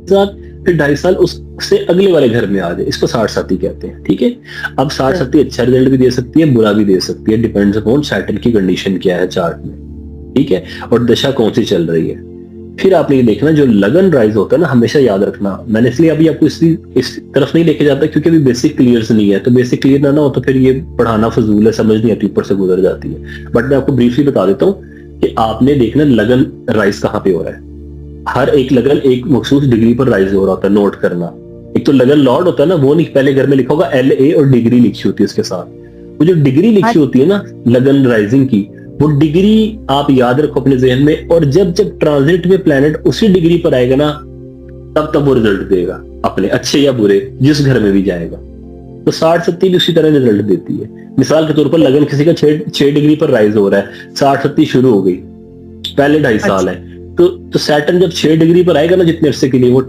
साथ, फिर 2.5 साल उससे अगले वाले घर में आ जाए, इसको 60-30 कहते हैं। ठीक है, अब 60-30 अच्छा रिजल्ट भी दे सकती है, बुरा भी दे सकती है, डिपेंड्स अपॉन सैटर्न की कंडीशन क्या है चार्ट में। ठीक है, और दशा कौन सी चल रही है। फिर आपने ये देखना, जो लगन राइज होता है ना, हमेशा याद रखना, मैंने इसलिए अभी आपको इस तरफ नहीं लेके जाता क्योंकि अभी बेसिक क्लियर नहीं है, तो बेसिक क्लियर ना हो तो फिर ये पढ़ाना फजूल है, समझ नहीं आती, ऊपर से गुजर जाती है। बट मैं आपको ब्रीफली बता देता हूँ कि आपने देखना लगन राइज कहाँ पे हो रहा है। हर एक लगन एक मखसूस डिग्री पर राइज हो रहा होता है, नोट करना। एक तो लगन लॉर्ड होता है ना, वो नहीं, पहले घर में लिखा होगा LA और डिग्री लिखी होती है उसके साथ। वो जो डिग्री लिखी होती है ना लगन राइजिंग की, वो डिग्री आप याद रखो अपने जहन में, और जब जब ट्रांजिट में प्लैनेट उसी डिग्री पर आएगा ना, तब तब वो रिजल्ट देगा, अपने अच्छे या बुरे, जिस घर में भी जाएगा। तो 60-30 भी उसी तरह रिजल्ट देती है। मिसाल के तौर पर लगन किसी का 6 डिग्री पर राइज हो रहा है, 60-30 शुरू हो गई, पहले 2.5 साल है, तो सैटर्न जब 6 डिग्री पर आएगा ना जितने अरसे के लिए, वो